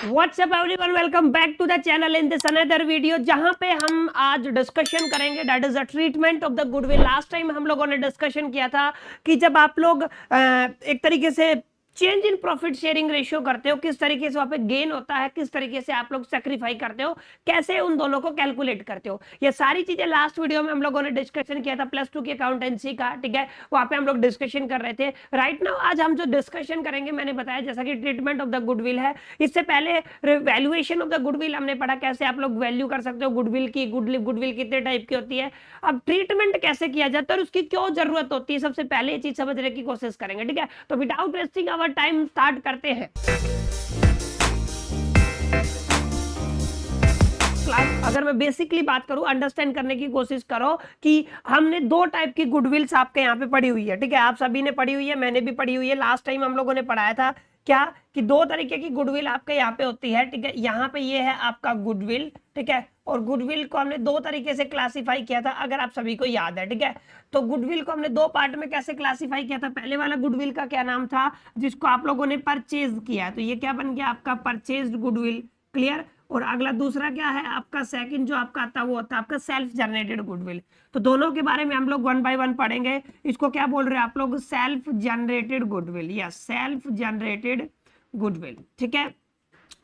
WhatsApp everyone, welcome back to the channel in this another video, जहां पे हम आज डिस्कशन करेंगे that is the treatment of the goodwill. Last time हम लोगों ने डिस्कशन किया था कि जब आप लोग एक तरीके से change in profit sharing ratio करते हो, किस तरीके से वहां पे गेन होता है, किस तरीके से आप लोग सेक्रीफाई करते हो, कैसे उन दोनों को कैलकुलेट करते हो, ये सारी चीजें लास्ट वीडियो में हम लोगों ने डिस्कशन किया था प्लस 2 की अकाउंटेंसी का। ठीक है, वहां पे हम लोग डिस्कशन कर रहे थे। राइट नाउ आज हम जो डिस्कशन करेंगे, मैंने बताया जैसा कि ट्रीटमेंट ऑफ द गुडविल है। इससे पहले वैल्यूएशन ऑफ द गुडविल हमने पढ़ा, कैसे आप लोग वैल्यू कर सकते हो गुडविल की। गुडविल कितने टाइप की होती है, अब ट्रीटमेंट कैसे किया जाता है और उसकी क्यों जरूरत होती है, सबसे पहले ये चीज समझने की कोशिश करेंगे। ठीक है, तो without wasting our time start करते हैं। अगर मैं बेसिकली बात करूं, अंडरस्टैंड करने की कोशिश करो कि हमने दो टाइप की गुडविल्स आपके यहाँ पे पढ़ी हुई है। ठीक है, आप सभी ने पढ़ी हुई है, मैंने भी पढ़ी हुई है। लास्ट टाइम हम लोगों ने पढ़ाया था क्या कि दो तरीके की गुडविल आपके यहाँ पे होती है। ठीक है, यहाँ पे ये है आपका गुडविल। ठीक है, और गुडविल को हमने दो तरीके से क्लासिफाई किया था, अगर आप सभी को याद है। ठीक है, तो गुडविल को हमने दो पार्ट में कैसे क्लासिफाई किया था। पहले वाला गुडविल का क्या नाम था, जिसको आप लोगों ने परचेज किया, तो ये क्या बन गया आपका परचेज्ड गुडविल। क्लियर। और अगला दूसरा क्या है आपका सेकंड जो आपका आता है वो होता है आपका सेल्फ जनरेटेड गुडविल। तो दोनों के बारे में हम लोग वन बाय वन पढ़ेंगे। इसको क्या बोल रहे हैं आप लोग, सेल्फ जनरेटेड गुडविल या सेल्फ जनरेटेड गुडविल। ठीक है,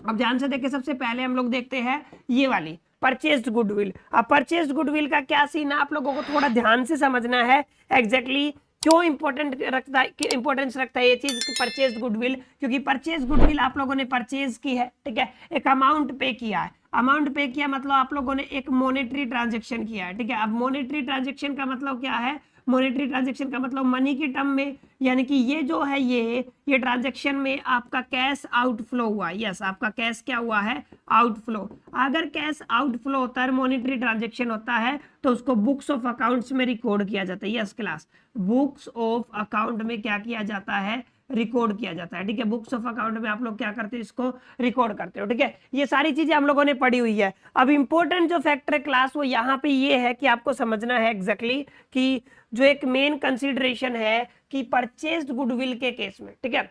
अब ध्यान से देखिए, सबसे पहले हम लोग देखते हैं ये वाली परचेज्ड गुडविल। अब परचेज्ड गुडविल का क्या सीन है, आप लोगों को थोड़ा ध्यान से समझना है एग्जैक्टली क्यों इंपॉर्टेंट रखता है, इंपॉर्टेंस रखता है ये चीज परचेज गुडविल, क्योंकि परचेज गुडविल आप लोगों ने परचेज की है। ठीक है, एक अमाउंट पे किया है, अमाउंट पे किया मतलब आप लोगों ने एक मॉनेटरी ट्रांजेक्शन किया है। ठीक है, अब मॉनेटरी ट्रांजेक्शन का मतलब क्या है, मॉनेटरी ट्रांजेक्शन का मतलब मनी की टर्म में, यानी कि ये जो है ये ट्रांजेक्शन में आपका कैश आउटफ्लो हुआ। यस, आपका कैश क्या हुआ है, आउटफ्लो। अगर कैश आउटफ्लो होता है, मॉनेटरी ट्रांजेक्शन होता है, तो उसको बुक्स ऑफ अकाउंट्स में रिकॉर्ड किया जाता है। Yes class, books of account में क्या किया जाता है, रिकॉर्ड किया जाता है। ठीक है, बुक्स ऑफ अकाउंट में आप लोग क्या करते हो, इसको रिकॉर्ड करते हो। ठीक है, ये सारी चीजें हम लोगों ने पढ़ी हुई है। अब इंपॉर्टेंट जो फैक्टर है क्लास वो यहाँ पे ये है कि आपको समझना है एग्जैक्टली कि जो एक मेन कंसीडरेशन है कि परचेज्ड गुडविल के केस में। ठीक है,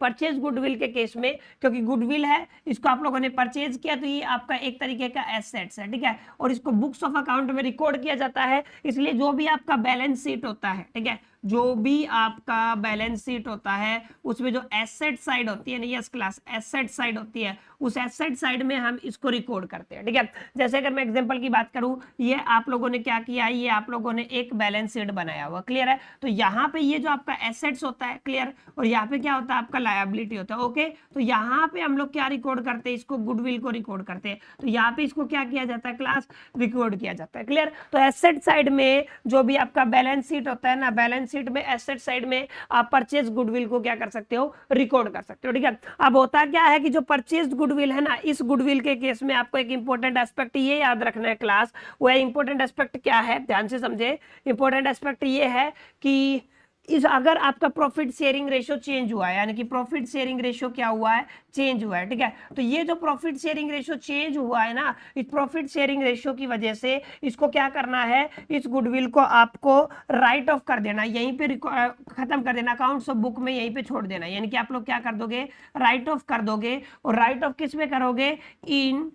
परचेज गुडविल के केस में, क्योंकि गुडविल है इसको आप लोगों ने परचेज किया, तो ये आपका एक तरीके का एसेट्स है। ठीक है, और इसको बुक्स ऑफ अकाउंट में रिकॉर्ड किया जाता है, इसलिए जो भी आपका बैलेंस शीट होता है, ठीक है, जो भी आपका बैलेंस शीट होता है उसमें जो एसेट साइड होती है ना, यस क्लास, एसेट साइड होती है, उस एसेट साइड में हम इसको रिकॉर्ड करते हैं। ठीक है, जैसे अगर मैं एग्जांपल की बात करूं, ये आप लोगों ने क्या किया, ये आप लोगों ने एक बैलेंस शीट बनाया हुआ। क्लियर है, तो यहाँ पे ये जो आपका एसेट्स होता है, क्लियर, और यहाँ पे क्या होता है आपका लायबिलिटी होता है। ओके, तो यहाँ पे हम लोग क्या रिकॉर्ड करते हैं, इसको गुडविल को रिकॉर्ड करते हैं, तो यहाँ पे इसको क्या किया जाता है क्लास, रिकॉर्ड किया जाता है। क्लियर, तो एसेट साइड में जो भी आपका बैलेंस शीट होता है ना, बैलेंस शीट में एसेट साइड में आप परचेज गुडविल को क्या कर सकते हो, रिकॉर्ड कर सकते हो। ठीक है, अब होता क्या है कि जो परचेज गुडविल है ना, इस गुडविल के केस में आपको एक इंपॉर्टेंट एस्पेक्ट ये याद रखना है क्लास, वो इंपॉर्टेंट एस्पेक्ट क्या है, ध्यान से समझे। इंपॉर्टेंट एस्पेक्ट ये है कि इस अगर आपका प्रॉफिट शेयरिंग रेशियो चेंज हुआ है, यानी कि प्रॉफिट शेयरिंग रेशियो क्या हुआ है, चेंज हुआ है। ठीक है, तो ये जो प्रॉफिट शेयरिंग रेशियो चेंज हुआ है ना, इस प्रॉफिट शेयरिंग रेशियो की वजह से इसको क्या करना है, इस गुडविल को आपको राइट ऑफ कर देना, यहीं पे खत्म कर देना, अकाउंट्स ऑफ बुक में यहीं पे छोड़ देना, यानी कि आप लोग क्या कर दोगे, राइट ऑफ कर दोगे। और राइट ऑफ किस में करोगे, in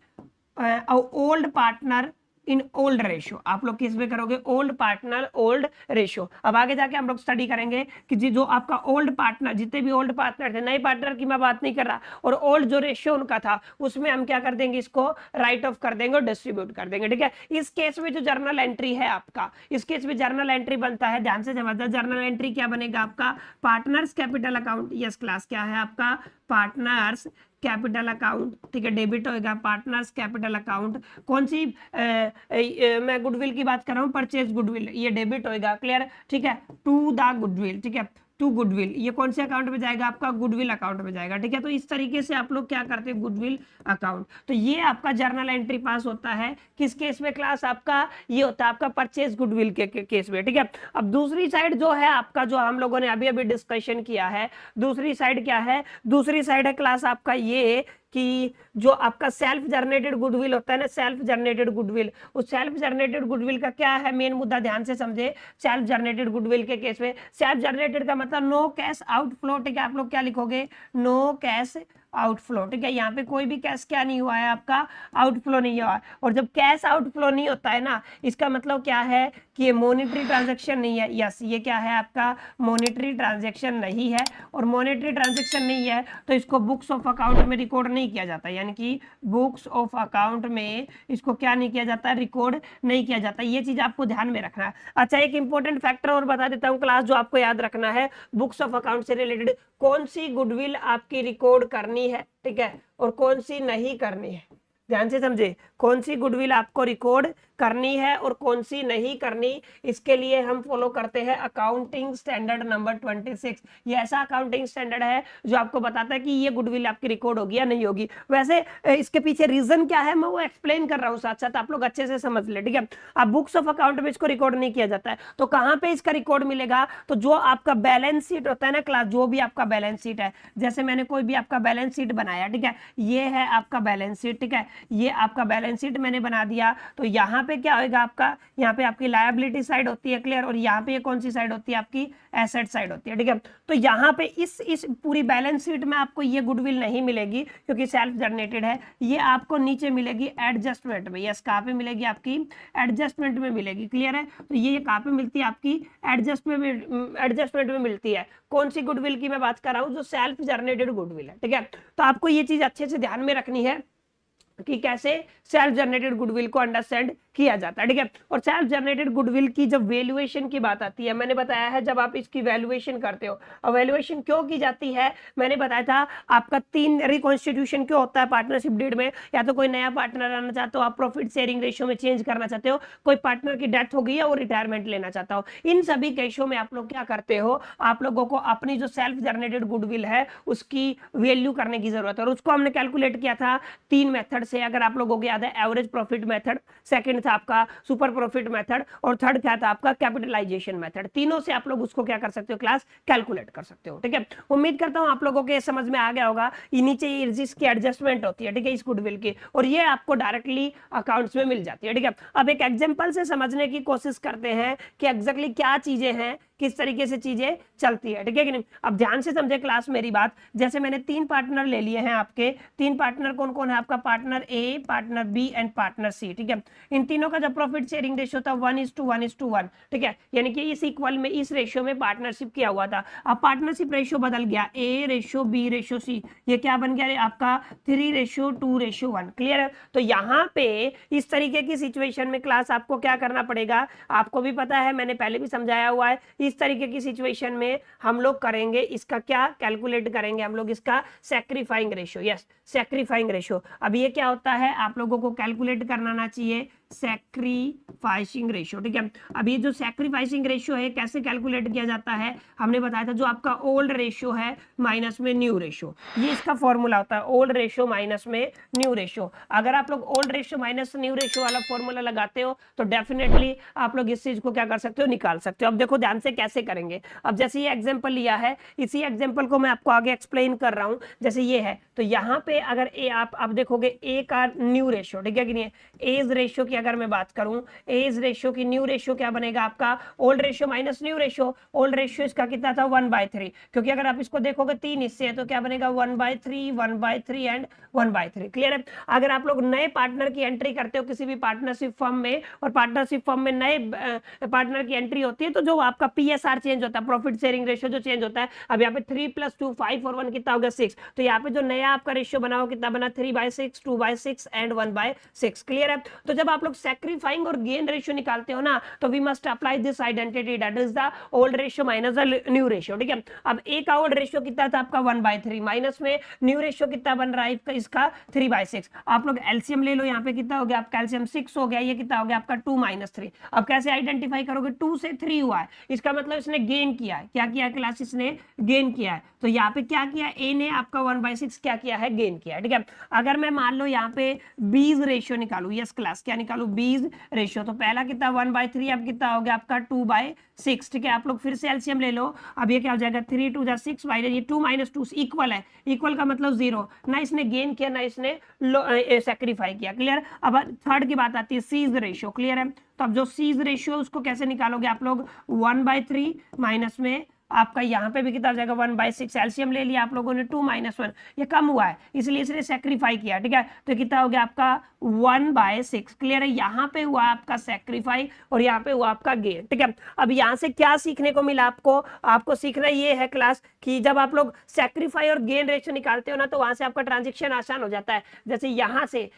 old partner in old ratio, आप लोग किस में करोगे, ओल्ड पार्टनर ओल्ड रेशियो। अब आगे जाके हम लोग स्टडी करेंगे कि जो आपका ओल्ड पार्टनर, जितने भी ओल्ड पार्टनर थे, नए पार्टनर की मैं बात नहीं कर रहा, और ओल्ड जो रेशियो उनका था उसमें हम क्या कर देंगे, इसको राइट ऑफ कर देंगे और डिस्ट्रीब्यूट कर देंगे। ठीक है, इस केस में जो जर्नल एंट्री है आपका, इस केस में जर्नल एंट्री बनता है, ध्यान से समझना, जर्नल एंट्री क्या बनेगा आपका, partners capital account. Yes class, क्या है आपका, पार्टनर्स कैपिटल अकाउंट। ठीक है, डेबिट होएगा पार्टनर्स कैपिटल अकाउंट। कौन सी मैं गुडविल की बात कर रहा हूँ, परचेज गुडविल, ये डेबिट होएगा। क्लियर, ठीक है, टू द गुडविल। ठीक है, टू गुडविल, ये कौन से अकाउंट में जाएगा, आपका गुडविल अकाउंट में जाएगा। ठीक है, तो इस तरीके से आप लोग क्या करते हैं, गुडविल अकाउंट। तो ये आपका जर्नल एंट्री पास होता है किस केस में क्लास, आपका ये होता है आपका परचेज गुडविल के केस में। ठीक है, अब दूसरी साइड जो है आपका, जो हम लोगों ने अभी अभी डिस्कशन किया है, दूसरी साइड क्या है, दूसरी साइड है क्लास आपका ये कि जो आपका सेल्फ जनरेटेड गुडविल होता है ना, सेल्फ जनरेटेड गुडविल, उस सेल्फ जनरेटेड गुडविल का क्या है मेन मुद्दा, ध्यान से समझे। सेल्फ जनरेटेड गुडविल के केस में, सेल्फ जनरेटेड का मतलब नो कैश आउटफ्लो। ठीक है, आप लोग क्या लिखोगे, नो कैश आउटफ्लो, ठीक है। यहाँ पे कोई भी कैश क्या नहीं हुआ है, आपका आउटफ्लो नहीं हुआ है। और जब कैश आउटफ्लो नहीं होता है ना, इसका मतलब क्या है कि ये मॉनेटरी ट्रांजैक्शन नहीं है। यस, ये क्या है आपका मॉनेटरी ट्रांजैक्शन नहीं है। और मॉनेटरी ट्रांजैक्शन नहीं है तो इसको बुक्स ऑफ अकाउंट में रिकॉर्ड नहीं किया जाता, यानी कि बुक्स ऑफ अकाउंट में इसको क्या नहीं किया जाता, रिकॉर्ड नहीं किया जाता। ये चीज आपको ध्यान में रखना है। अच्छा, एक इंपॉर्टेंट फैक्टर और बता देता हूँ क्लास, जो आपको याद रखना है बुक्स ऑफ अकाउंट से रिलेटेड, कौन सी गुडविल आपकी रिकॉर्ड करनी है, ठीक है, और कौन सी नहीं करनी है। ध्यान से समझे, कौन सी गुडविल आपको रिकॉर्ड करनी है और कौन सी नहीं करनी। इसके लिए हम फॉलो करते हैं अकाउंटिंग स्टैंडर्ड नंबर 26। ये ऐसा अकाउंटिंग स्टैंडर्ड है जो आपको बताता है कि ये गुडविल आपकी रिकॉर्ड होगी या नहीं होगी। वैसे इसके पीछे रीजन क्या है मैं वो एक्सप्लेन कर रहा हूँ साथ साथ, आप लोग अच्छे से समझ ले, ठीक है। अब बुक्स ऑफ अकाउंट में इसको रिकॉर्ड नहीं किया जाता है तो कहाँ पे इसका रिकॉर्ड मिलेगा, तो जो आपका बैलेंस शीट होता है ना क्लास, जो भी आपका बैलेंस शीट है, जैसे मैंने कोई भी आपका बैलेंस शीट बनाया, ठीक है, ये है आपका बैलेंस शीट, ठीक है, ये आपका बैलेंस शीट मैंने बना दिया। तो यहाँ पे क्या होगा आपका, यहाँ पे आपकी लायबिलिटी साइड होती है, क्लियर, और यहाँ पे ये कौन सी साइड होती है, आपकी एसेट साइड होती है, ठीक है। तो यहाँ पे इस पूरी बैलेंस शीट में आपको ये गुडविल नहीं मिलेगी क्योंकि सेल्फ जनरेटेड है। ये आपको नीचे मिलेगी एडजस्टमेंट में। यस, कहाँ पे मिलेगी, आपकी एडजस्टमेंट में मिलेगी, क्लियर है। तो ये कहाँ पे मिलती है, आपकी एडजस्टमेंट में मिलती है। कौन सी गुडविल की मैं बात कर रहा हूँ, जो सेल्फ जनरेटेड गुडविल है, ठीक है। तो आपको ये चीज अच्छे से ध्यान में रखनी है कि कैसे सेल्फ जनरेटेड गुडविल को अंडरस्टैंड किया जाता है, ठीक है। और सेल्फ जनरेटेड गुडविल की जब वैल्यूएशन की बात आती है, मैंने बताया है जब आप इसकी वैल्यूएशन करते हो, और वैल्यूएशन क्यों की जाती है मैंने बताया था आपका 3 रिकॉन्स्टिट्यूशन क्यों होता है पार्टनरशिप डीड में। या तो कोई नया पार्टनर आना चाहते हो, आप प्रॉफिट शेयरिंग रेशियो में चेंज करना चाहते हो, कोई पार्टनर की डेथ हो गई है और रिटायरमेंट लेना चाहता हो, इन सभी केसों में आप लोग क्या करते हो, आप लोगों को अपनी जो सेल्फ जनरेटेड गुडविल है उसकी वैल्यू करने की जरूरत है। और उसको हमने कैलकुलेट किया था 3 मेथड से, अगर आप लोगों को याद है, एवरेज प्रॉफिट मेथड, सेकंड था आपका सुपर प्रॉफिट मेथड, और थर्ड क्या था आपका कैपिटलाइजेशन मेथड। तीनों से आप लोग उसको क्या कर सकते हो क्लास, कैलकुलेट कर सकते हो, ठीक है। उम्मीद करता हूं आप लोगों के समझ में आ गया होगा। ये नीचे ये इसकी एडजस्टमेंट होती है, ठीक है, इस गुडविल की, और ये आपको डायरेक्टली अकाउंट्स में मिल जाती है, ठीक है। अब एक एग्जांपल से समझने की कोशिश करते हैं कि एग्जैक्टली क्या चीजें हैं, किस तरीके से चीजें चलती है, ठीक है कि नहीं। अब ध्यान से समझे क्लास मेरी बात। जैसे मैंने 3 पार्टनर ले लिए हैं आपके, 3 पार्टनर कौन कौन है आपका, partner A, partner B and partner C, ठीक है। इन तीनों का जब प्रॉफिट शेयरिंग रेशियो था 1:1:1, ठीक है, यानी कि इस इक्वल में, इस रेशियो में पार्टनरशिप किया हुआ था। अब पार्टनरशिप रेशियो बदल गया, A:B:C, ये क्या बन गया आपका 3:2:1, क्लियर है। तो यहाँ पे इस तरीके की सिचुएशन में क्लास आपको क्या करना पड़ेगा, आपको भी पता है, मैंने पहले भी समझाया हुआ है। इस तरीके की सिचुएशन में हम लोग करेंगे इसका क्या, कैलकुलेट करेंगे हम लोग इसका sacrificing ratio. Yes, sacrificing ratio. अब ये क्या होता है, आप लोगों को कैलकुलेट करना आना चाहिए सैक्रिफाइसिंग रेशियो, ठीक है। अब ये जो सैक्रिफाइसिंग रेशियो है कैसे कैलकुलेट किया जाता है, हमने बताया था, जो आपका ओल्ड रेशियो है माइनस में न्यू रेशियो, ये इसका फॉर्मूला होता है, ओल्ड रेशियो माइनस में न्यू रेशियो। अगर आप लोग old ratio minus new ratio वाला फॉर्मूला लगाते हो तो डेफिनेटली आप लोग इस चीज को क्या कर सकते हो, निकाल सकते हो। अब देखो ध्यान से कैसे करेंगे। अब जैसे ये एग्जांपल लिया है, इसी एग्जांपल को मैं आपको आगे एक्सप्लेन कर रहा हूं। जैसे ये है, तो यहाँ पे अगर ए आप देखोगे ए का न्यू रेशियो, ठीक है कि नहीं, एज रेशियो की अगर मैं बात करूं, एज रेशियो की न्यू रेशियो क्या बनेगा आपका, old ratio minus new ratio. Old ratio इसका कितना था 1/3, क्योंकि अगर आप इसको देखोगे 3 हिस्से है तो क्या बनेगा 1/3, 1/3 एंड 1/3, क्लियर है। अगर आप लोग नए पार्टनर की एंट्री करते हो किसी भी पार्टनरशिप फर्म में, और पार्टनरशिप फर्म में नए पार्टनर की एंट्री होती है, तो जो आपका PSR चेंज होता है, प्रॉफिट शेयरिंग रेशियो जो चेंज होता है, अब यहाँ पे 3 + 2 5 और 1 कितना हो गया 6, तो यहाँ पे जो नया आपका रेशियो बना हो कितना बना 3/6, 2/6 एंड 1/6, क्लियर है। तो जब आप लोग सैक्रिफाइंग और गेन रेशियो निकालते हो ना, तो we must apply this identity, that is the old ratio minus the new ratio, ठीक है। अब ए का ओल्ड रेशियो कितना था आपका 1/3, माइनस में न्यू रेशियो कितना बन रहा है इसका 3/6। आप लोग एलसीएम ले लो, यहाँ पे कितना हो गया आपका एलसीएम 6 हो गया, ये कितना हो गया आपका 2 - 3। अब कैसे आइडेंटिफाई करोगे, 2 से 3 हुआ है, इसका मतलब इसने गेन किया है। क्या किया क्लास, इसने गेन किया है। तो यहाँ पे क्या किया, ए ने आपका 1/6 क्या किया है, गेन किया है, ठीक है। अगर मैं मान लो यहाँ पे बीज रेशियो निकालू, यस क्लास, क्या निकालू, बीज रेशियो, तो पहला कितना 1/3, अब कितना हो गया आपका 2/6, ठीक है। आप लोग फिर से एलसीएम ले लो, अब ये क्या हो जाएगा 3 × 2 = 6, ये 2 - 2 इक्वल है, इक्वल का मतलब 0, ना इसने गेन किया ना इसने सैक्रिफाई किया, क्लियर। अब थर्ड की बात आती है सीज रेशियो, क्लियर है। तो अब जो सीज रेशियो उसको कैसे निकालोगे आप लोग, 1/3 माइनस में आपका यहाँ पे भी कितना हो जाएगा 1/6, एलसीएम ले लिया आप लोगों ने 2 - 1, ये कम हुआ है इसलिए इसने सेक्रीफाई किया, ठीक है। तो कितना हो गया आपका 1/6, क्लियर है। यहाँ पे हुआ आपका सेक्रीफाई और यहाँ पे हुआ आपका गेन, ठीक है। अब यहाँ से क्या सीखने को मिला आपको सीखना ये है क्लास कि जब आप लोग सेक्रीफाई और गेन रेशियो निकालते हो ना तो वहां से आपका ट्रांजेक्शन आसान हो जाता है। जैसे यहाँ से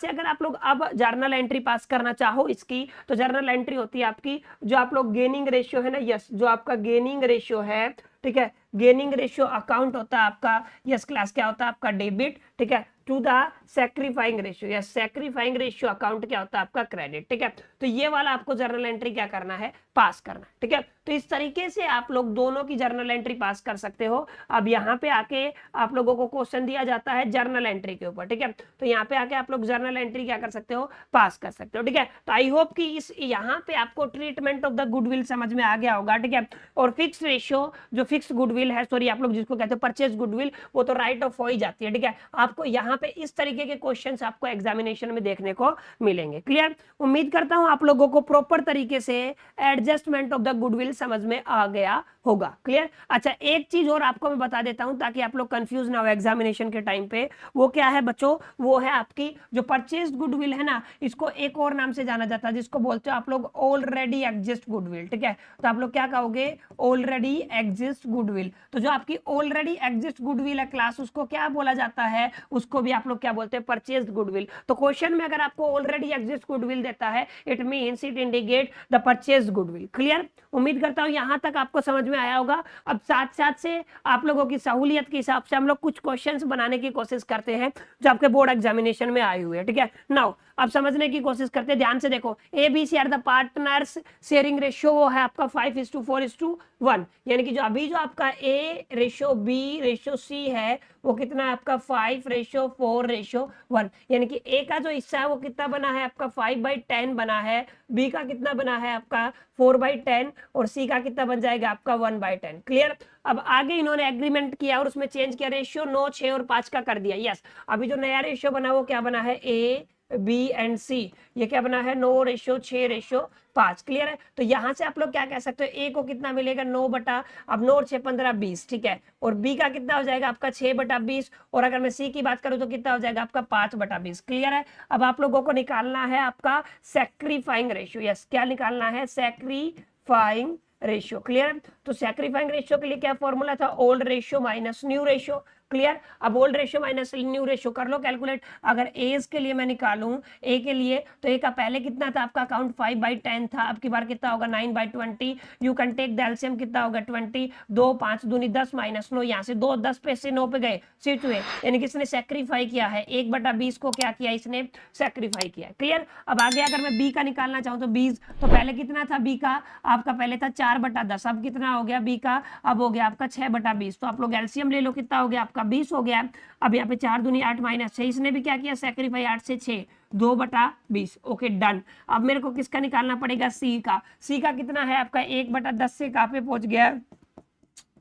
अगर आप लोग अब जर्नल एंट्री पास करना चाहो इसकी, तो जर्नल एंट्री होती है आपकी जो आप लोग गेनिंग रेशियो है ना, यस, जो आपका गेनिंग रेशियो है, ठीक है, गेनिंग रेशियो अकाउंट होता है आपका, यस क्लास, क्या होता है आपका डेबिट, ठीक है, टू द सैक्रिफाइंग रेशियो, या सैक्रिफाइंग रेशियो अकाउंट क्या होता है आपका क्रेडिट, ठीक है। तो ये वाला आपको जर्नल एंट्री क्या करना है, पास करना है, ठीक है। तो इस तरीके से आप लोग दोनों की जर्नल एंट्री पास कर सकते हो। अब यहाँ पे आके आप लोगों को क्वेश्चन दिया जाता है जर्नल एंट्री के ऊपर, ठीक है। तो यहाँ पे आके आप लोग जर्नल एंट्री क्या कर सकते हो, पास कर सकते हो, ठीक है। तो आई होप कि इस यहाँ पे आपको ट्रीटमेंट ऑफ द गुडविल समझ में आ गया होगा, ठीक है। और फिक्स रेशियो, जो फिक्स गुडविल है, सॉरी आप लोग जिसको कहते हो परचेज गुडविल, वो तो राइट ऑफ हो ही जाती है, ठीक है। आपको यहाँ पे इस तरीके के क्वेश्चंस आपको एग्जामिनेशन में देखने को मिलेंगे, क्लियर। उम्मीद करता हूं आप लोगों को प्रॉपर तरीके से एडजस्टमेंट ऑफ द गुडविल समझ में आ गया होगा, क्लियर। अच्छा, एक चीज और आपको मैं बता देता हूं ताकि आप लोग कंफ्यूज ना हो एग्जामिनेशन के टाइम पे। वो क्या है बच्चों, वो है आपकी जो परचेज गुडविल है ना, इसको एक और नाम से जाना जाता है जिसको बोलते हो आप लोग ऑलरेडी एग्जिस्ट गुडविल, ठीक है। तो आप लोग क्या कहोगे, ऑलरेडी एग्जिस्ट गुडविल। तो जो आपकी ऑलरेडी एग्जिस्ट गुडविल है क्लास, उसको क्या बोला जाता है, उसको भी आप लोग क्या बोलते हैं, परचेज गुडविल। तो क्वेश्चन में अगर आपको ऑलरेडी एग्जिस्ट गुडविल देता है, it means it indicate the purchase goodwill, clear. उम्मीद करता हूं यहां तक आपको समझ में आया होगा। अब साथ साथ से आप लोगों की सहूलियत के हिसाब से हम लोग कुछ क्वेश्चंस बनाने की कोशिश करते हैं जो आपके बोर्ड एग्जामिनेशन में आए हुए हैं, ठीक है। नाउ अब समझने की कोशिश करते हैं, ध्यान से देखो। A B C are the partners sharing ratio, वो है आपका 5:4:1, यानी कि जो अभी जो आपका A ratio B ratio C है वो कितना है आपका 5:4:1, यानी कि ए का जो हिस्सा है वो कितना बना है आपका 5/10 बना है, बी का कितना बना है आपका 4/10 और सी का कितना बन जाएगा आपका 1/10, क्लियर। अब आगे इन्होंने एग्रीमेंट किया और उसमें चेंज किया, रेशियो 9, 6 और 5 का कर दिया, यस। अभी जो नया रेशियो बना वो क्या बना है, ए बी एंड सी, ये क्या बना है 9:6:5, क्लियर है। तो यहां से आप लोग क्या कह सकते हो, ए को कितना मिलेगा 9 बटा, अब 9 और 6 15 20, ठीक है। और बी का कितना हो जाएगा आपका 6/20, और अगर मैं सी की बात करूं तो कितना हो जाएगा आपका 5/20, क्लियर है। अब आप लोगों को निकालना है आपका सैक्रिफाइंग रेशियो, यस, क्या निकालना है, सैक्रिफाइंग रेशियो, क्लियर। तो सैक्रिफाइंग रेशियो के लिए क्या फॉर्मूला था, old ratio minus new ratio, clear. अब old ratio minus new ratio कर लो कैलकुलेट। अगर एज के लिए मैं निकालूं, ए के लिए, तो ए का पहले कितना था आपका अकाउंट 5/10 था, अब की बार कितना होगा 9/20। You can take the LCM, कितना होगा 20, 2 5 दूनी 10 माइनस 9, यहाँ से 2 10 पे से 9 पे गए, सीट हुए, यानी कि इसने सेक्रीफाई किया है 1/20 को, क्या किया इसने, सेक्रीफाई किया, क्लियर। अब आगे अगर मैं बी का निकालना चाहूँ तो 20, तो पहले कितना था बी का आपका, पहले था 4/10, अब कितना हो गया बी का, अब हो गया आपका 6/20। तो आप लोग एलसीएम ले लो, कितना हो गया आपका 20 हो गया। अब यहाँ पे 4 दूनी 8 माइनस 6, इसने भी क्या किया सेक्रीफाई, 8 से 6 2/20, ओके डन। अब मेरे को किसका निकालना पड़ेगा, सी का। सी का कितना है आपका 1/10 से कहाँ पे पहुंच गया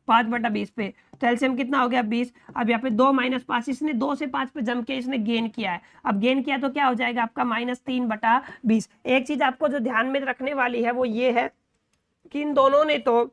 5/20 पे, तो एलसीएम कितना हो गया 20। अब यहाँ पे 2 - 5, इसने 2 से 5 पे जम के इसने गेन किया है, अब गेन किया तो क्या हो जाएगा आपका -3/20। एक चीज आपको जो ध्यान में रखने वाली है वो ये है कि इन दोनों ने तो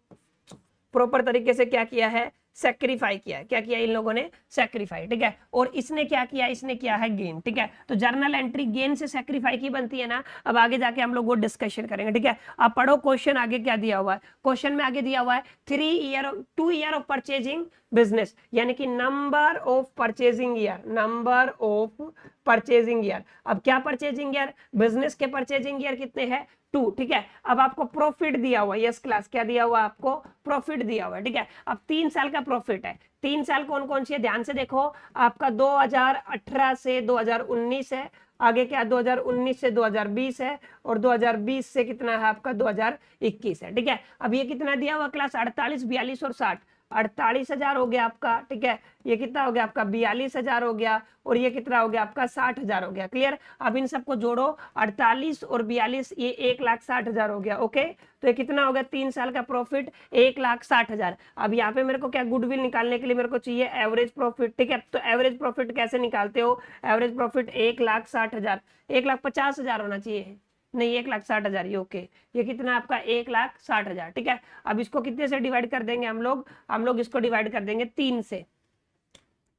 प्रॉपर तरीके से क्या किया है, सेक्रीफाई किया है, क्या किया इन लोगों ने, सेक्रीफाई, ठीक है। और इसने क्या किया, इसने किया है गेन, ठीक है। तो जर्नल एंट्री गेन से सेक्रीफाई की बनती है ना। अब आगे जाके हम लोग वो डिस्कशन करेंगे, ठीक है। अब पढ़ो क्वेश्चन आगे क्या दिया हुआ है, क्वेश्चन में आगे दिया हुआ है 2 ईयर ऑफ परचेजिंग बिजनेस, यानी कि number of purchasing year, number of purchasing year. अब क्या परचेजिंग ईयर, बिजनेस के परचेजिंग ईयर कितने हैं 2, ठीक है। अब आपको प्रॉफिट दिया हुआ है, यस क्लास, क्या दिया हुआ है आपको, प्रॉफिट दिया हुआ है, ठीक है। अब 3 साल का प्रॉफिट है, 3 साल कौन कौन सी है, ध्यान से देखो। आपका 2018 से 2019 है, आगे क्या 2019 से 2020 है, और 2020 से कितना है आपका 2021 है, ठीक है। अब ये कितना दिया हुआ क्लास, 48, 42 और 60, 48,000 हो गया आपका, ठीक है। ये कितना हो गया आपका 42,000 हो गया, और ये कितना हो गया आपका 60,000 हो गया, क्लियर। अब इन सबको जोड़ो, 48 और 42, ये 1,60,000 हो गया, ओके। तो ये कितना हो गया 3 साल का प्रॉफिट 1,60,000। अब यहाँ पे मेरे को क्या, गुडविल निकालने के लिए मेरे को चाहिए एवरेज प्रॉफिट, ठीक है। तो एवरेज प्रॉफिट कैसे निकालते हो, एवरेज प्रॉफिट 1,60,000, 1,50,000 होना चाहिए, नहीं 1,60,000 ये ओके, ये कितना आपका 1,60,000, ठीक है। अब इसको कितने से डिवाइड कर देंगे हम लोग इसको डिवाइड कर देंगे 3 से।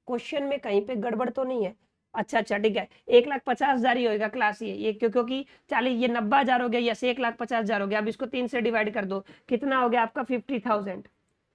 क्वेश्चन में कहीं पे गड़बड़ तो नहीं है? अच्छा ठीक है, 1,50,000 ही होगा क्लास ये क्योंकि चलिए ये 90,000 हो गया, यस 1,50,000 हो गया। अब इसको 3 से डिवाइड कर दो, कितना हो गया आपका 50,000।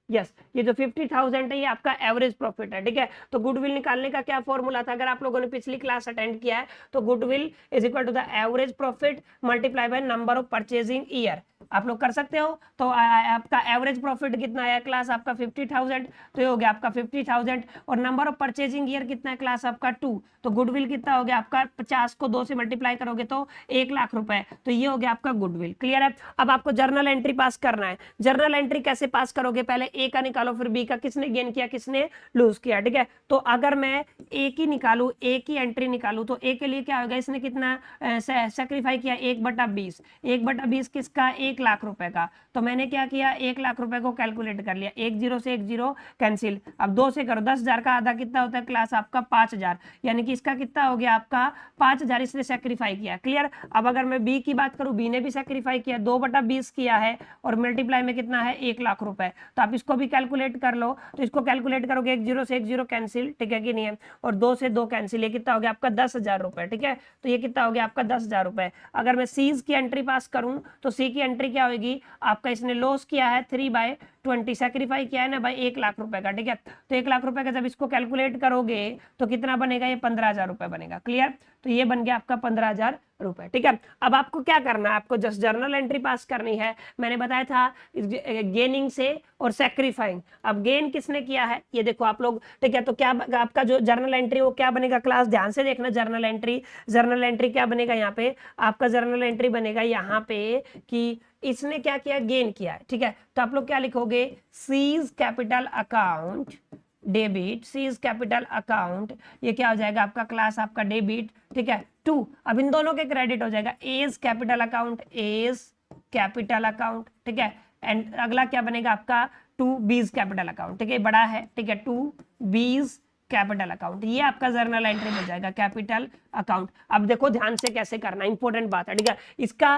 यस ये जो 50,000 है ये आपका एवरेज प्रॉफिट है, ठीक है। तो गुडविल निकालने का क्या फॉर्मूला था? अगर आप लोगों ने पिछली क्लास अटेंड किया है तो goodwill is equal to the average profit multiply by number of purchasing year. आप लोग कर सकते हो। तो आपका एवरेज प्रॉफिट कितना है क्लास आपका 50,000, तो ये हो गया आपका 50,000। और नंबर ऑफ परचेजिंग ईयर कितना है क्लास आपका 2, तो गुडविल कितना हो गया आपका 50 को 2 से मल्टीप्लाई करोगे तो 1,00,000 रुपए, तो ये हो गया आपका गुडविल। क्लियर है? अब आपको जर्नल एंट्री पास करना है। जर्नल एंट्री कैसे पास करोगे? पहले ए का निकालो फिर बी का, किसने गेन किया किसने लूज किया, ठीक है। तो अगर मैं ए की निकालू, ए की एंट्री निकालू तो ए के लिए क्या होगा, इसने कितना सेक्रीफाई किया 1/20, 1/20 किसका 1,00,000 रुपए का। तो मैंने क्या किया 1,00,000 रुपए को कैलकुलेट कर लिया, 1 0 से 1 0 कैंसिल। अब 2 से करो, 10,000 का आधा कितना होता है क्लास आपका 5,000, यानी कि इसका कितना हो गया आपका 5,000 इसने सेक्रीफाई किया। क्लियर? अब अगर मैं बी की बात करूं, बी ने भी सेक्रीफाई किया 2/20 किया है और मल्टीप्लाई में कितना है 1,00,000 रुपए। तो आप इसको भी कैलकुलेट कर लो, तो इसको कैलकुलेट करोगे 1 0 से 1 0 कैंसिल, ठीक है कि नहीं है, और 2 से 2 कैंसिल, ये कितना हो गया आपका 10,000 रुपए, ठीक है। तो ये कितना हो गया आपका 10,000 रुपए। अगर मैं सीज की एंट्री पास करूं तो सी की एंट्री क्या होगी आपका, इसने लॉस किया है 3/20, सेक्रीफाई किया है ना भाई 1,00,000 रुपए का, ठीक है। तो 1,00,000 रुपए का जब इसको कैलकुलेट करोगे तो कितना बनेगा, ये 15,000 रुपए बनेगा। क्लियर? तो ये बन गया आपका 15,000 रुपए, ठीक है। अब आपको क्या करना है, आपको जस्ट जर्नल एंट्री पास करनी है। मैंने बताया था गेनिंग से और सेक्रीफाइंग। अब गेन किसने किया है ये देखो आप लोग, ठीक है। तो क्या आपका जो जर्नल एंट्री वो क्या बनेगा क्लास, ध्यान से देखना। जर्नल एंट्री क्या बनेगा यहाँ पे, आपका जर्नल एंट्री बनेगा यहाँ पे कि इसने क्या किया, गेन किया है, ठीक है। तो आप लोग क्या लिखोगे, seize capital account debit, seize capital account, ये क्या हो जाएगा आपका क्लास आपका डेबिट, ठीक है 2। अब इन दोनों के क्रेडिट हो जाएगा as capital account, as capital account, ठीक है। एंड अगला क्या बनेगा आपका 2 बीज कैपिटल अकाउंट, ठीक है, बड़ा है, ठीक है 2 बीज कैपिटल अकाउंट, ये आपका जर्नल एंट्री मिल जाएगा कैपिटल अकाउंट। अब देखो ध्यान से कैसे करना, इंपॉर्टेंट बात है, ठीक है। इसका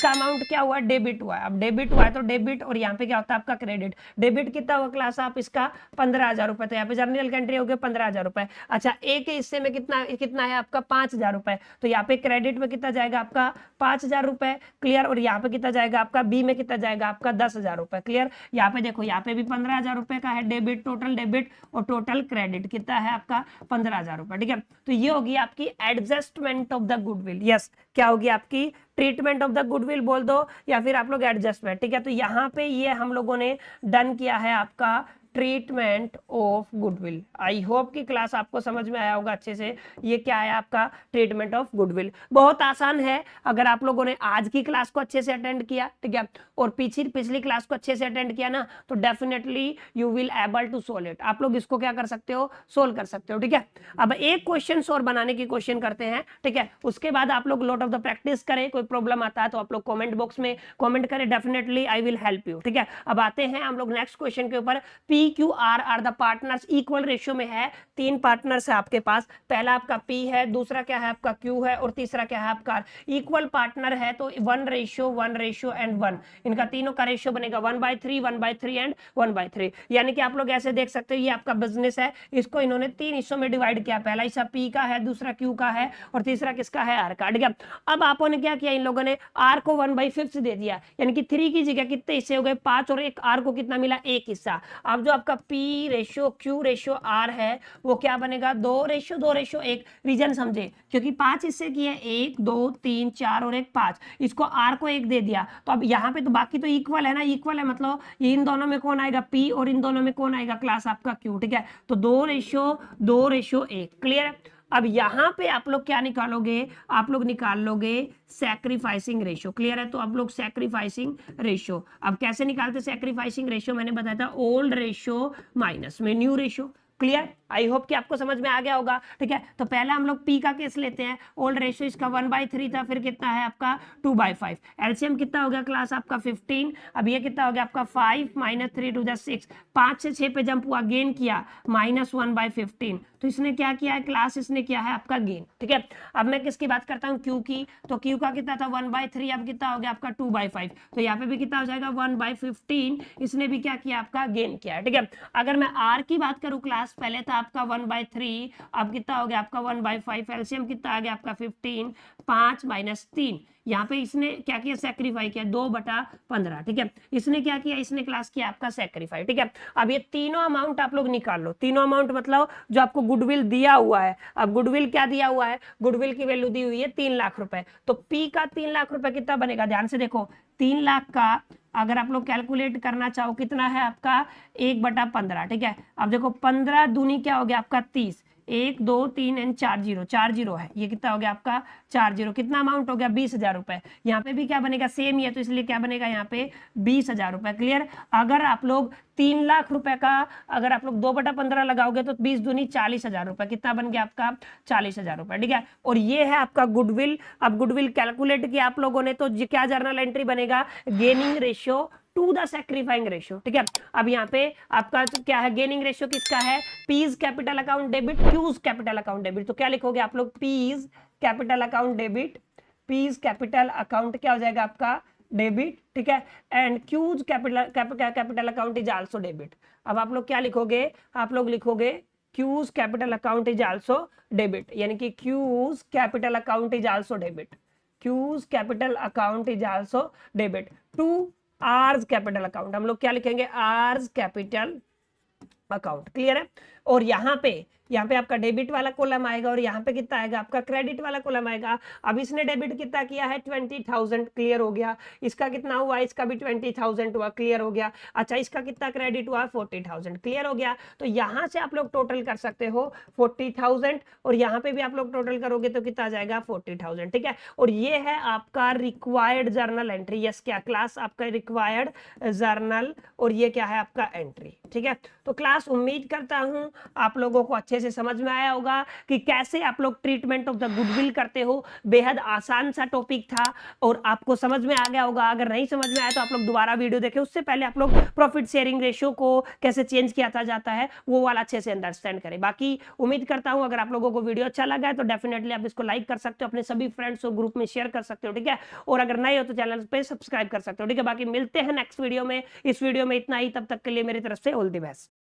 अमाउंट क्या हुआ, डेबिट हुआ है। अब डेबिट हुआ है तो डेबिट, और यहाँ पे क्या होता है आपका क्रेडिट। डेबिट कितना हुआ क्लास आप इसका 15,000 रुपए, तो यहाँ पे जर्नल एंट्री हो गया 15,000 रुपए। अच्छा ए के हिस्से में कितना है आपका 5,000 रुपए, तो यहाँ पे क्रेडिट में कितना जाएगा आपका 5,000 रुपए। क्लियर? और यहाँ पे कितना जाएगा आपका बी में कितना जाएगा आपका 10,000 रुपए। क्लियर? यहाँ पे देखो, यहाँ पे भी 15,000 रुपए का है डेबिट, टोटल डेबिट, और टोटल क्रेडिट कितना है आपका 15,000 रुपए, ठीक है। तो ये होगी आपकी adjustment of the goodwill. Yes, क्या होगी आपकी ट्रीटमेंट ऑफ द गुडविल बोल दो, या फिर आप लोग एडजस्टमेंट, ठीक है। तो यहाँ पे ये हम लोगों ने डन किया है आपका treatment of goodwill. I hope की क्लास आपको समझ में आया होगा अच्छे से। ये क्या है आपका ट्रीटमेंट ऑफ गुडविल, बहुत आसान है। अगर आप लोगों ने आज की क्लास को अच्छे से अटेंड किया, ठीक है, और पिछली क्लास को अच्छे से अटेंड किया ना, तो definitely you will able to solve it. आप लोग इसको क्या कर सकते हो, सोल्व कर सकते हो, ठीक है। अब एक क्वेश्चन और बनाने की क्वेश्चन करते हैं, ठीक है। उसके बाद आप लोग लॉट ऑफ द प्रैक्टिस करें। कोई प्रॉब्लम आता है तो आप लोग कॉमेंट बॉक्स में कॉमेंट करें, definitely I will help you, ठीक है। अब आते हैं हम लोग नेक्स्ट क्वेश्चन के ऊपर। P Q R are the partners, equal ratio में है, 3 पार्टनर्स है आपके पास। पहला आपका पी है, दूसरा क्या है आपका क्यू है, और तीसरा क्या है आपका इक्वल पार्टनर है। तो 1:1 एंड 1, इनका तीनों का रेशियो बनेगा 1/3, 1/3 एंड 1/3। यानी कि आप लोग ऐसे देख सकते हो, ये आपका बिजनेस है, इसको इन्होंने 3 हिस्सों में डिवाइड किया। पहला हिस्सा पी का है, दूसरा क्यू का है, और तीसरा किसका है, आर का, ठीक है। अब आपो ने क्या किया, इन लोगों ने आर को 1/5 दे दिया, यानी कि 3 की जगह कितने हिस्से हो गए 5, और एक आर को कितना मिला 1 हिस्सा। अब जो आपका P ratio Q ratio R है वो क्या बनेगा 2:1। रीजन समझे, क्योंकि 5 हिस्से की है, 1 2 3 4 और 1 5, इसको आर को 1 दे दिया। तो अब यहाँ पे तो बाकी तो इक्वल है ना, इक्वल है मतलब ये इन दोनों में कौन आएगा पी, और इन दोनों में कौन आएगा क्लास आपका क्यू, ठीक है। तो 2:1। क्लियर? अब यहां पे आप लोग क्या निकालोगे, आप लोग निकाल लोगे सैक्रिफाइसिंग रेशियो। क्लियर है? तो आप लोग सैक्रिफाइसिंग रेशियो, अब कैसे निकालते सैक्रिफाइसिंग रेशियो, मैंने बताया था ओल्ड रेशियो माइनस में new ratio. Clear? I hope कि आपको समझ में आ गया होगा, ठीक है। तो पहला हम लोग पी का केस लेते हैं, ओल्ड रेशियो इसका 1/3 था, फिर कितना है आपका 2/5, एलसीएम कितना हो गया क्लास आपका 15, अब ये कितना हो गया आपका 5 - 3 × 6, 5 से 6 पे जंप हुआ, गेन किया -1/15, तो इसने क्या किया है क्लास, इसने किया है आपका गेन, ठीक है। अब मैं किसकी बात करता हूँ, क्यू की, तो क्यू का कितना था 1/3, अब कितना हो गया आपका 2/5, तो यहाँ पे भी कितना हो जाएगा 1/15, इसने भी क्या किया आपका गेन किया, ठीक है। अगर मैं आर की बात करूं क्लास, पहले था आपका 1/3, अब कितना हो गया आपका 1/5, एलसीएम कितना आ गया आपका 15, 5 - 3, यहाँ पे इसने क्या किया सेक्रीफाई किया 2/15, ठीक है। इसने क्या किया, इसने क्लास किया आपका सेक्रीफाई, ठीक है। अब ये तीनों अमाउंट आप लोग निकाल लो, तीनों अमाउंट मतलब जो आपको गुडविल दिया हुआ है, अब गुडविल क्या दिया हुआ है, गुडविल की वैल्यू दी हुई है 3 लाख रुपए, तो पी का 3 लाख रुपए कितना बनेगा, ध्यान से देखो, 3 लाख का अगर आप लोग कैलकुलेट करना चाहो कितना है आपका 1/15, ठीक है। अब देखो 15 दूनी क्या हो गया आपका 30, 1 2 3 एंड 4 जीरो, 4 जीरो है, ये कितना हो गया आपका 4 जीरो, कितना अमाउंट हो गया 20,000 रुपए, यहाँ पे भी क्या बनेगा सेम ही है, तो इसलिए क्या बनेगा यहाँ पे 20,000 रुपए, क्लियर। अगर आप लोग 3 लाख रुपए का अगर आप लोग 2/15 लगाओगे तो 20 दूनी 40,000 रुपए, कितना बन गया आपका 40,000 रुपए, ठीक है। और ये है आपका गुडविल। अब गुडविल कैलकुलेट किया आप लोगों ने, तो क्या जर्नल एंट्री बनेगा, gaining ratio to the sacrificing ratio, ठीक है। अब यहाँ पे आपका तो क्या है, गेनिंग रेशियो किसका है, P's capital account debit, Q's capital account debit, तो क्या लिखोगे आप लोग, P's capital account debit, P's capital account क्या हो जाएगा आपका डेबिट, ठीक है, and Q's capital account is also debit. अब आप लोग क्या लिखोगे, आप लोग लिखोगे Q's capital account is also debit, यानी कि Q's capital account is also debit, Q's capital account is also debit to R's capital account, हम लोग क्या लिखेंगे, आर्स कैपिटल अकाउंट, क्लियर है। और यहाँ पे आपका डेबिट वाला कॉलम आएगा और यहाँ पे कितना आएगा आपका क्रेडिट वाला कॉलम आएगा। अब इसने डेबिट कितना किया है 20,000, क्लियर हो गया। इसका कितना हुआ, इसका भी 20,000 हुआ, क्लियर हो गया। अच्छा, इसका कितना क्रेडिट हुआ 40,000, क्लियर हो गया। तो यहाँ से आप लोग टोटल कर सकते हो 40,000 और यहाँ पे भी आप लोग टोटल करोगे तो कितना आ जाएगा 40,000, ठीक है। और ये है आपका रिक्वायर्ड जर्नल एंट्री, यस क्या क्लास आपका रिक्वायर्ड जर्नल, और ये क्या है आपका एंट्री, ठीक है। तो क्लास उम्मीद करता हूं आप लोगों को अच्छे से समझ में आया होगा कि कैसे आप लोग ट्रीटमेंट ऑफ द गुडविल करते हो। बेहद आसान सा टॉपिक था और आपको समझ में आ गया होगा। अगर नहीं समझ में आया तो आप लोग दोबारा वीडियो देखें, उससे पहले आप लोग प्रॉफिट शेयरिंग रेशियो को कैसे चेंज किया जाता है वो वाला अच्छे से अंडरस्टैंड करें। बाकी उम्मीद करता हूं अगर आप लोगों को वीडियो अच्छा लगा है तो डेफिनेटली आप इसको लाइक कर सकते हो, अपने सभी फ्रेंड्स और ग्रुप में शेयर कर सकते हो, ठीक है। और अगर नए हो तो चैनल पे सब्सक्राइब कर सकते हो, ठीक है। बाकी मिलते हैं नेक्स्ट वीडियो में। इस वीडियो में इतना ही, तब तक के लिए मेरी तरफ से ऑल द बेस्ट।